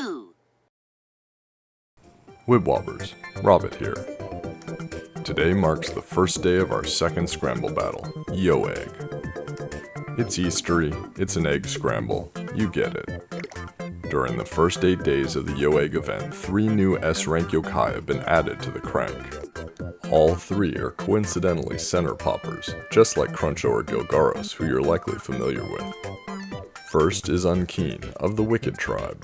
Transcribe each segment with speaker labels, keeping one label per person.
Speaker 1: 2.
Speaker 2: Wibwobbers, Robbett here. Today marks the first day of our second Scramble battle, Yo-Egg. It's Eastery, it's an egg scramble, you get it. During the first 8 days of the Yo-Egg event, 3 new S-rank yokai have been added to the crank. All 3 are coincidentally center poppers, just like Cruncho or Gilgaros, who you're likely familiar with. First is Unkeen, of the Wicked tribe.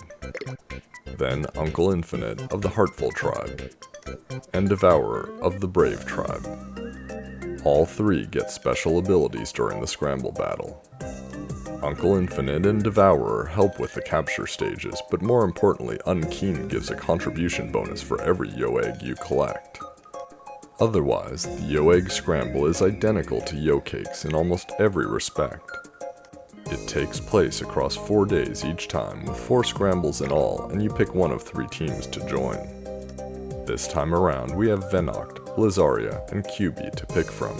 Speaker 2: Then Uncle Infinite, of the Heartful tribe. And Devourer, of the Brave tribe. All 3 get special abilities during the Scramble battle. Uncle Infinite and Devourer help with the capture stages, but more importantly, Unkeen gives a contribution bonus for every Yo-Egg you collect. Otherwise, the Yo-Egg Scramble is identical to Yo-Cakes in almost every respect. It takes place across 4 days each time, with 4 scrambles in all, and you pick one of 3 teams to join. This time around, we have Venoct, Blizaria, and QB to pick from.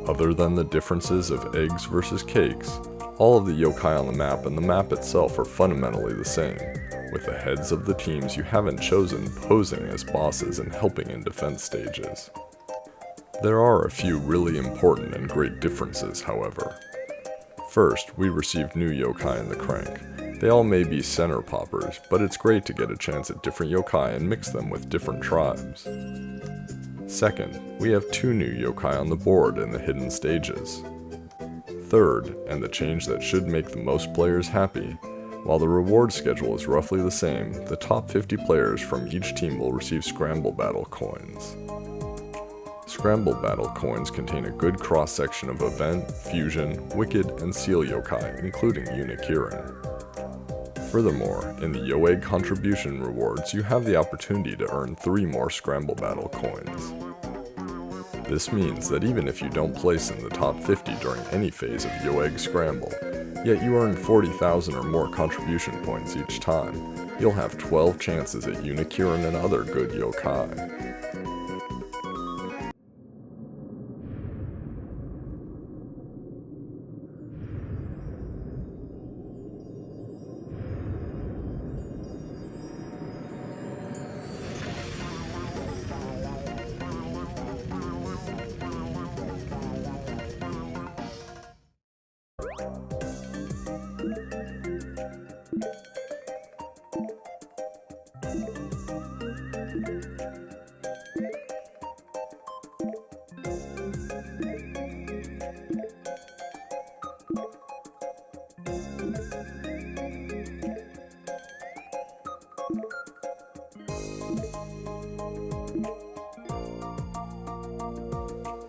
Speaker 2: Other than the differences of eggs versus cakes, all of the yokai on the map and the map itself are fundamentally the same, with the heads of the teams you haven't chosen posing as bosses and helping in defense stages. There are a few really important and great differences, however. First, we received new yokai in the crank. They all may be center poppers, but it's great to get a chance at different yokai and mix them with different tribes. Second, we have 2 new yokai on the board in the hidden stages. Third, and the change that should make the most players happy, while the reward schedule is roughly the same, the top 50 players from each team will receive Scramble Battle coins. Scramble Battle coins contain a good cross-section of Event, Fusion, Wicked, and Seal yokai, including Unkeen. Furthermore, in the Yo-Egg contribution rewards, you have the opportunity to earn 3 more Scramble Battle coins. This means that even if you don't place in the top 50 during any phase of Yo-Egg Scramble, yet you earn 40,000 or more contribution points each time, you'll have 12 chances at Unkeen and other good yokai.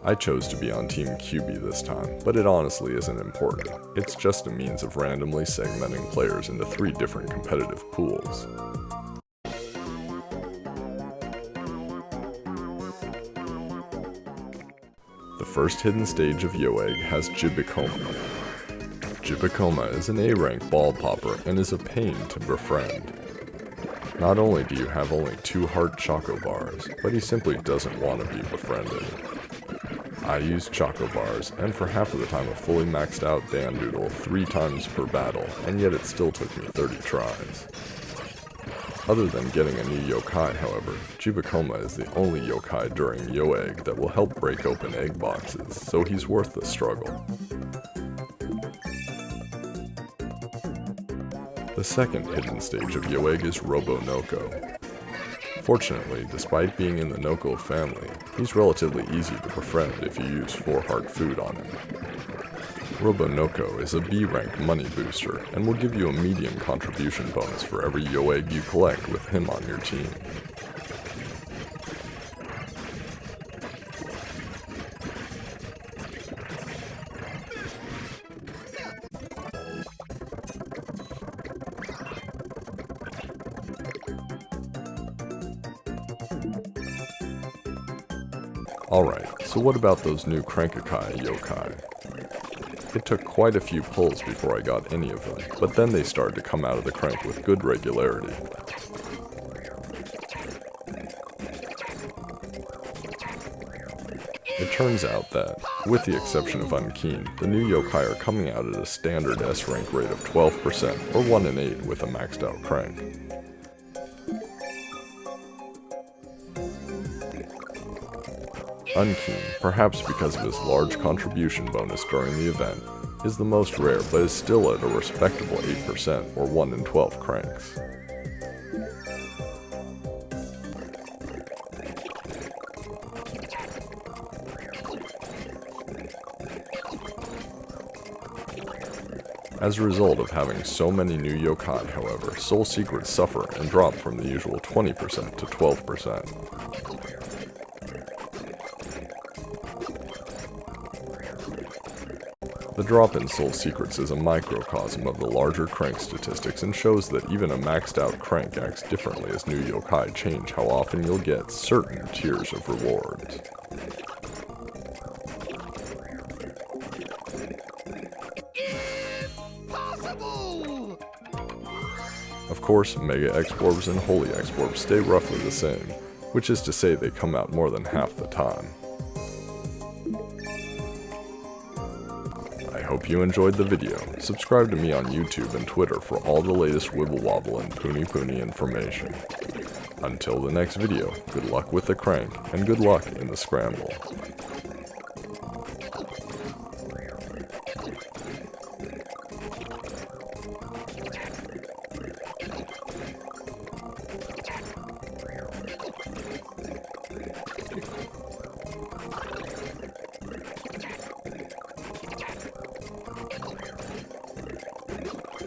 Speaker 2: I chose to be on Team QB this time, but it honestly isn't important. It's just a means of randomly segmenting players into 3 different competitive pools. The first hidden stage of Yo-Egg has Jibakoma. Jibakoma is an A-rank ball popper and is a pain to befriend. Not only do you have only 2 heart choco bars, but he simply doesn't want to be befriended. I used choco bars, and for half of the time a fully maxed out Dandoodle 3 times per battle, and yet it still took me 30 tries. Other than getting a new yokai, however, Jibakoma is the only yokai during Yo-Egg that will help break open egg boxes, so he's worth the struggle. The second hidden stage of Yo-Egg is Robonoko. Fortunately, despite being in the Noko family, he's relatively easy to befriend if you use 4 heart food on him. Robonoko is a B-rank money booster, and will give you a medium contribution bonus for every Yo-Egg you collect with him on your team. Alright, so what about those new Crankakai yokai? It took quite a few pulls before I got any of them, but then they started to come out of the crank with good regularity. It turns out that, with the exception of Unkeen, the new yokai are coming out at a standard S rank rate of 12%, or 1 in 8 with a maxed out crank. Unkeen, perhaps because of his large contribution bonus during the event, is the most rare but is still at a respectable 8% or 1 in 12 cranks. As a result of having so many new yokai, however, soul secrets suffer and drop from the usual 20% to 12%. The drop in soul secrets is a microcosm of the larger crank statistics and shows that even a maxed out crank acts differently as new yokai change how often you'll get certain tiers of rewards. Of course, Mega X-Orbs and Holy X-Orbs stay roughly the same, which is to say they come out more than half the time. I hope you enjoyed the video. Subscribe to me on YouTube and Twitter for all the latest Wibble Wobble and Puni Puni information. Until the next video, good luck with the crank, and good luck in the scramble.